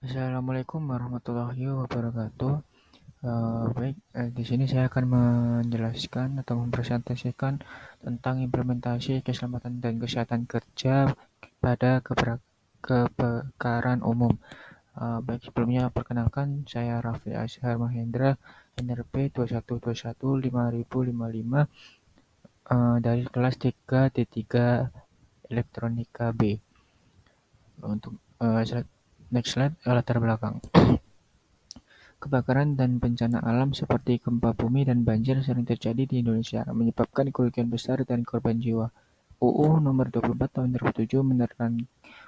Assalamualaikum warahmatullahi wabarakatuh. Baik, di sini saya akan menjelaskan atau mempresentasikan tentang implementasi keselamatan dan kesehatan kerja pada kebakaran umum. Baik, sebelumnya perkenalkan saya Raffi Azhar Mahendra, NRP 21215055 dari kelas 3D3 Elektronika B. Untuk next slide, latar belakang. Kebakaran dan bencana alam seperti gempa bumi dan banjir sering terjadi di Indonesia, menyebabkan kerugian besar dan korban jiwa. UU Nomor 24 Tahun 2007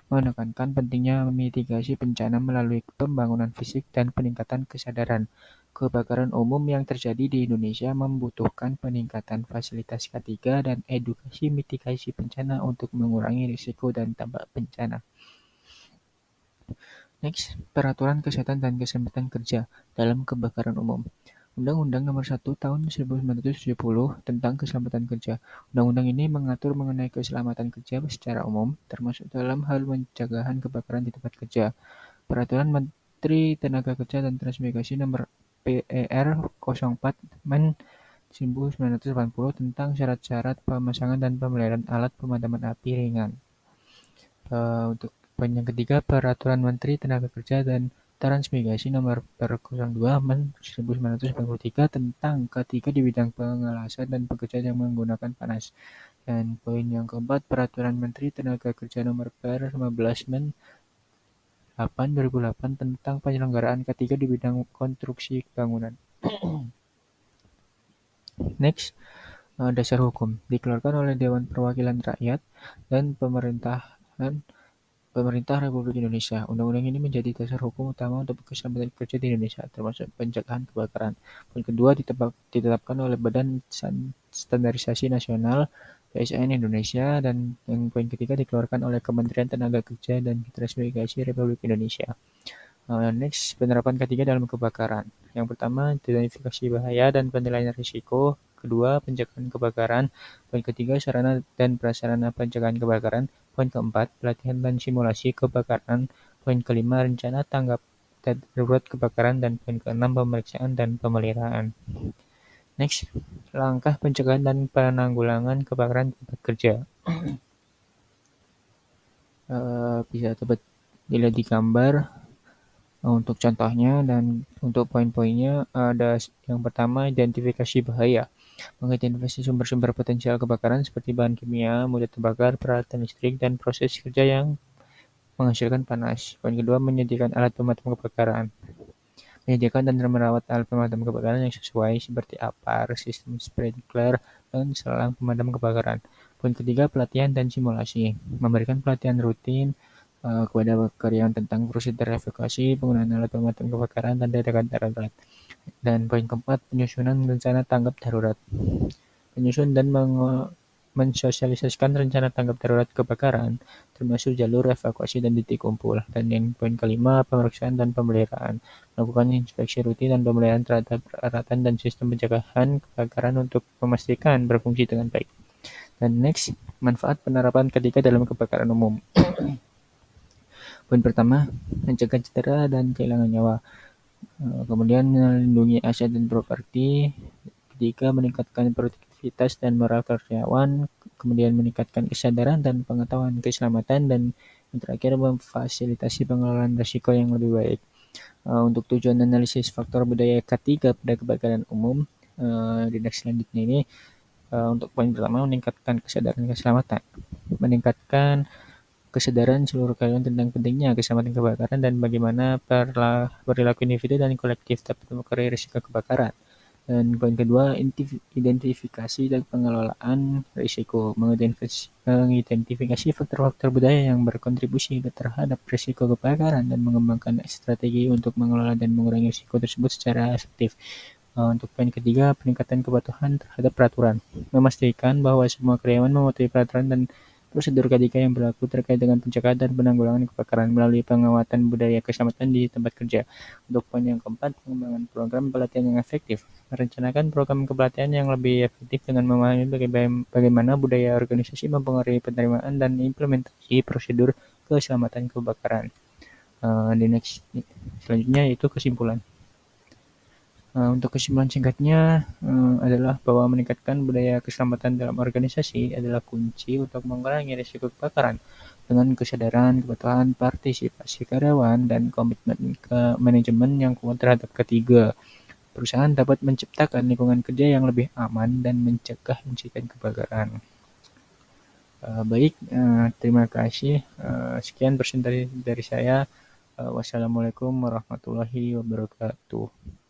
menekankan pentingnya mitigasi bencana melalui pembangunan fisik dan peningkatan kesadaran. Kebakaran umum yang terjadi di Indonesia membutuhkan peningkatan fasilitas K3 dan edukasi mitigasi bencana untuk mengurangi risiko dan dampak bencana. Next, Peraturan Kesehatan dan Keselamatan Kerja dalam Kebakaran Umum. Undang-Undang Nomor 1 Tahun 1970 tentang Keselamatan Kerja. Undang-undang ini mengatur mengenai keselamatan kerja secara umum, termasuk dalam hal pencegahan kebakaran di tempat kerja. Peraturan Menteri Tenaga Kerja dan Transmigrasi Nomor PER 04 Men 1980 tentang syarat-syarat pemasangan dan pemeliharaan alat pemadaman api ringan. Untuk poin yang ketiga, Peraturan Menteri Tenaga Kerja dan Transmigrasi Nomor 02 Men 1993 tentang K3 di bidang pengelasan dan pekerjaan yang menggunakan panas. Dan poin yang keempat, Peraturan Menteri Tenaga Kerja Nomor 15 Men 8 2008 tentang penyelenggaraan K3 di bidang konstruksi bangunan. Next, dasar hukum dikeluarkan oleh Dewan Perwakilan Rakyat dan Pemerintah Republik Indonesia. Undang-undang ini menjadi dasar hukum utama untuk keselamatan kerja di Indonesia, termasuk pencegahan kebakaran. Poin kedua, ditetapkan oleh Badan Standarisasi Nasional (BSN) Indonesia, dan yang poin ketiga dikeluarkan oleh Kementerian Tenaga Kerja dan Transmigrasi Republik Indonesia. Next, penerapan K3 dalam kebakaran. Yang pertama, identifikasi bahaya dan penilaian risiko. Kedua, pencegahan kebakaran. Poin ketiga, sarana dan prasarana pencegahan kebakaran. Poin keempat, pelatihan dan simulasi kebakaran. Poin kelima, rencana tanggap darurat kebakaran. Dan poin keenam, pemeriksaan dan pemeliharaan. Next, langkah pencegahan dan penanggulangan kebakaran di tempat kerja. Bisa dapat dilihat di gambar. Untuk contohnya dan untuk poin-poinnya ada yang pertama, identifikasi bahaya. Mengidentifikasi sumber-sumber potensial kebakaran seperti bahan kimia, mudah terbakar, peralatan listrik, dan proses kerja yang menghasilkan panas. Poin kedua, menyediakan alat pemadam kebakaran. Menyediakan dan merawat alat pemadam kebakaran yang sesuai seperti APAR, sistem sprinkler, dan selang pemadam kebakaran. Poin ketiga, pelatihan dan simulasi. Memberikan pelatihan rutin kepada karyawan tentang prosedur evakuasi, penggunaan alat pemadam kebakaran, dan tindakan darurat. Dan poin keempat, penyusunan rencana tanggap darurat. Menyusun dan mensosialisasikan rencana tanggap darurat kebakaran, termasuk jalur evakuasi dan titik kumpul. Dan yang poin kelima, pemeriksaan dan pemeliharaan. Melakukan inspeksi rutin dan pemeliharaan terhadap peralatan dan sistem pencegahan kebakaran untuk memastikan berfungsi dengan baik. Dan next, manfaat penerapan K3 dalam kebakaran umum. Poin pertama, mencegah cedera dan kehilangan nyawa. Kemudian melindungi aset dan properti. Ketiga, meningkatkan produktivitas dan moral karyawan. Kemudian meningkatkan kesadaran dan pengetahuan keselamatan. Dan yang terakhir, memfasilitasi pengelolaan risiko yang lebih baik. Untuk tujuan analisis faktor budaya K3 pada kebakaran umum, di next selanjutnya ini, untuk poin pertama, meningkatkan kesadaran keselamatan. Meningkatkan kesadaran seluruh karyawan tentang pentingnya keselamatan kebakaran dan bagaimana perilaku individu dan kolektif dapat mengurangi risiko kebakaran. Dan poin kedua, identifikasi dan pengelolaan risiko. Mengidentifikasi faktor-faktor budaya yang berkontribusi terhadap risiko kebakaran dan mengembangkan strategi untuk mengelola dan mengurangi risiko tersebut secara efektif. Untuk poin ketiga, peningkatan kepatuhan terhadap peraturan. Memastikan bahwa semua karyawan mematuhi peraturan dan prosedur K3 yang berlaku terkait dengan pencegahan dan penanggulangan kebakaran melalui penguatan budaya keselamatan di tempat kerja. Untuk poin yang keempat, pengembangan program pelatihan yang efektif. Merencanakan program kepelatihan yang lebih efektif dengan memahami bagaimana budaya organisasi mempengaruhi penerimaan dan implementasi prosedur keselamatan kebakaran. Di next selanjutnya yaitu kesimpulan. Untuk kesimpulan singkatnya adalah bahwa meningkatkan budaya keselamatan dalam organisasi adalah kunci untuk mengurangi risiko kebakaran. Dengan kesadaran, kepatuhan, partisipasi karyawan, dan komitmen ke manajemen yang kuat terhadap ketiga, perusahaan dapat menciptakan lingkungan kerja yang lebih aman dan mencegah insiden kebakaran. Baik, terima kasih. Sekian presentasi dari saya. Wassalamualaikum warahmatullahi wabarakatuh.